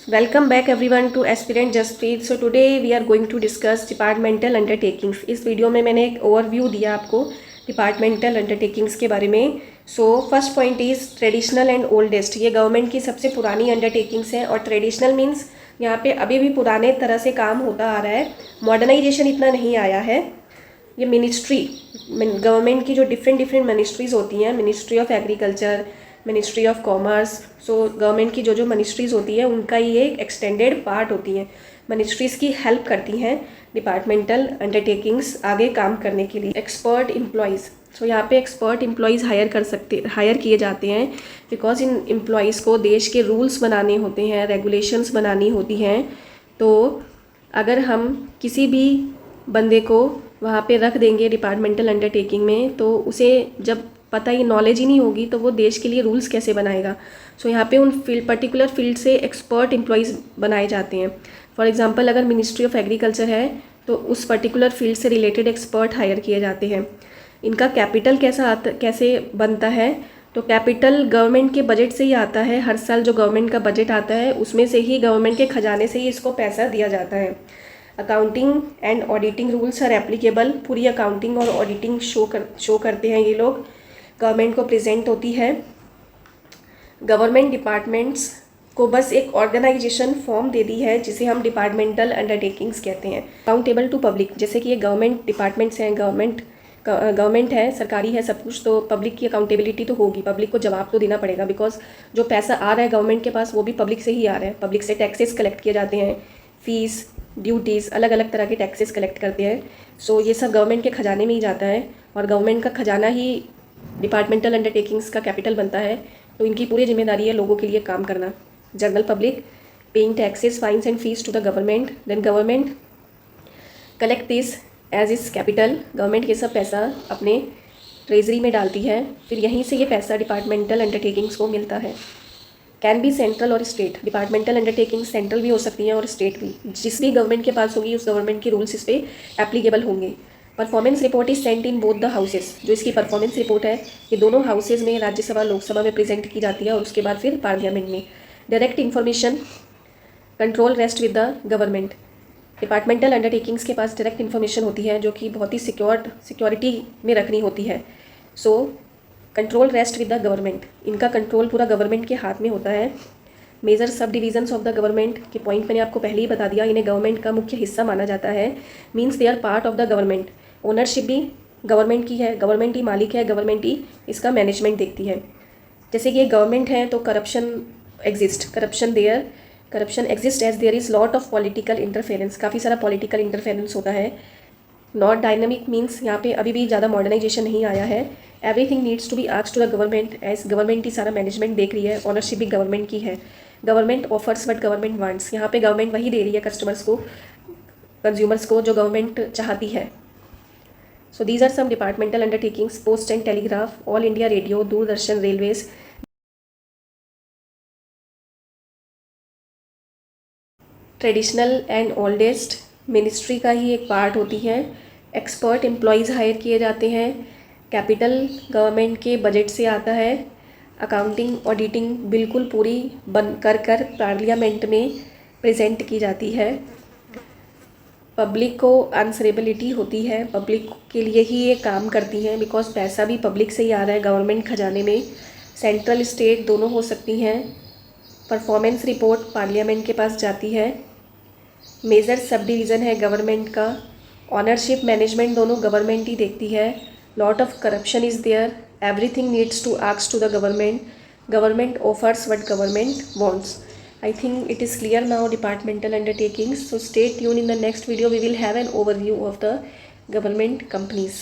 Welcome back everyone to Aspirant Jaspreet. So today we are going to discuss departmental undertakings. इस video में मैंने एक overview दिया आपको डिपार्टमेंटल अंडरटेकिंग्स के बारे में. So first point is traditional and oldest. ये गवर्नमेंट की सबसे पुरानी अंडरटेकिंग्स हैं और ट्रेडिशनल मीन्स यहाँ पे अभी भी पुराने तरह से काम होता आ रहा है, मॉडर्नाइजेशन इतना नहीं आया है. ये मिनिस्ट्री गवर्नमेंट की जो डिफरेंट मिनिस्ट्रीज़ होती हैं, ministry of agriculture, ministry of commerce, so government की जो मिनिस्ट्रीज़ होती है उनका ये एक एक्सटेंडेड पार्ट होती हैं. मिनिस्ट्रीज़ की हेल्प करती हैं डिपार्टमेंटल अंडरटेकिंग्स आगे काम करने के लिए. Expert employees. सो यहाँ पे एक्सपर्ट एम्प्लॉयज़ हायर किए जाते हैं बिकॉज इन एम्प्लॉयज़ को देश के रूल्स बनाने होते हैं, रेगुलेशंस बनानी होती हैं. तो अगर हम किसी भी बंदे को वहाँ पे रख देंगे डिपार्टमेंटल अंडरटेकिंग में तो उसे जब पता ही नॉलेज ही नहीं होगी तो वो देश के लिए रूल्स कैसे बनाएगा. सो यहाँ पे उन पर्टिकुलर फील्ड से एक्सपर्ट एम्प्लॉयज़ बनाए जाते हैं. फॉर एग्जांपल अगर मिनिस्ट्री ऑफ एग्रीकल्चर है तो उस पर्टिकुलर फील्ड से रिलेटेड एक्सपर्ट हायर किए जाते हैं. इनका कैपिटल कैसे बनता है, तो कैपिटल गवर्नमेंट के बजट से ही आता है. हर साल जो गवर्नमेंट का बजट आता है उसमें से ही, गवर्नमेंट के खजाने से ही इसको पैसा दिया जाता है. Accounting and auditing rules are applicable. पूरी अकाउंटिंग और ऑडिटिंग शो करते हैं ये लोग, गवर्नमेंट को प्रेजेंट होती है. गवर्नमेंट डिपार्टमेंट्स को बस एक ऑर्गेनाइजेशन फॉर्म दे दी है जिसे हम डिपार्टमेंटल अंडरटेकिंग्स कहते हैं. अकाउंटेबल टू पब्लिक, जैसे कि ये गवर्नमेंट डिपार्टमेंट्स हैं, गवर्नमेंट है, सरकारी है सब कुछ, तो पब्लिक की अकाउंटेबिलिटी तो होगी, पब्लिक को जवाब तो देना पड़ेगा बिकॉज जो पैसा आ रहा है गवर्नमेंट के पास वो भी पब्लिक से ही आ रहा है. पब्लिक से टैक्सेस कलेक्ट किए जाते हैं, फीस, ड्यूटीज़, अलग अलग तरह के टैक्सेस कलेक्ट करते हैं. सो ये सब गवर्नमेंट के खजाने में ही जाता है और गवर्नमेंट का खजाना ही डिपार्टमेंटल अंडरटेकिंग्स का कैपिटल बनता है. तो इनकी पूरी जिम्मेदारी है लोगों के लिए काम करना. General public paying taxes, fines and fees to the government. Then government collect this as is capital. Government ये सब पैसा अपने ट्रेजरी में डालती है, फिर यहीं से ये पैसा डिपार्टमेंटल अंडरटेकिंग्स को मिलता है. कैन बी सेंट्रल और स्टेट. डिपार्टमेंटल अंडरटेकिंग सेंट्रल भी हो सकती हैं और स्टेट भी. जिस भी गवर्नमेंट के पास होगी उस गवर्नमेंट के रूल्स इस पर एप्लीकेबल होंगे. Performance report is sent in both the houses. जो इसकी परफॉर्मेंस रिपोर्ट है ये दोनों हाउसेज में, राज्यसभा लोकसभा में प्रेजेंट की जाती है और उसके बाद फिर पार्लियामेंट में. Direct information control rest with the government. Departmental undertakings के पास डायरेक्ट इन्फॉर्मेशन होती है जो कि बहुत ही सिक्योरिटी में रखनी होती है. So control rest with the government. इनका कंट्रोल पूरा गवर्नमेंट के हाथ में होता है. मेजर सब डिवीजन्स ऑफ द गवर्नमेंट के पॉइंट मैंने आपको पहले ही बता दिया. इन्हें गवर्नमेंट का मुख्य हिस्सा माना जाता है. Means they are part of the government. Ownership भी गवर्नमेंट की है, गवर्नमेंट ही मालिक है, गवर्नमेंट ही इसका मैनेजमेंट देखती है. जैसे कि ये गवर्नमेंट है तो corruption exist as there is lot of political interference. काफ़ी सारा पॉलिटिकल इंटरफेरेंस होता है. नॉट डायनामिक मीन्स यहाँ पे अभी भी ज़्यादा मॉडर्नाइजेशन नहीं आया है. Everything needs to be asked to the government as government ही सारा मैनेजमेंट देख रही है. ओनरशिप भी गवर्नमेंट की है. Government offers but government wants. यहाँ पे गवर्नमेंट वही दे रही है कस्टमर्स को, कंज्यूमर्स को, जो गवर्नमेंट चाहती है. So these are some departmental undertakings. Post and telegraph, All India Radio, Doordarshan, railways. Traditional and oldest ministry का ही एक पार्ट होती है. एक्सपर्ट एम्प्लॉयज़ हायर किए जाते हैं. कैपिटल गवर्नमेंट के बजट से आता है. अकाउंटिंग ऑडिटिंग बिल्कुल पूरी बन कर पार्लियामेंट में प्रेजेंट की जाती है. पब्लिक को आंसरेबिलिटी होती है, पब्लिक के लिए ही ये काम करती हैं बिकॉज पैसा भी पब्लिक से ही आ रहा है गवर्नमेंट खजाने में. सेंट्रल स्टेट दोनों हो सकती हैं. परफॉर्मेंस रिपोर्ट पार्लियामेंट के पास जाती है. मेजर सब डिवीज़न है गवर्नमेंट का. ऑनरशिप मैनेजमेंट दोनों गवर्नमेंट ही देखती है. Lot of corruption is there. Everything needs to ask to the government. Government offers what government wants. I think it is clear now departmental undertakings. So stay tuned. In the next video we will have an overview of the government companies.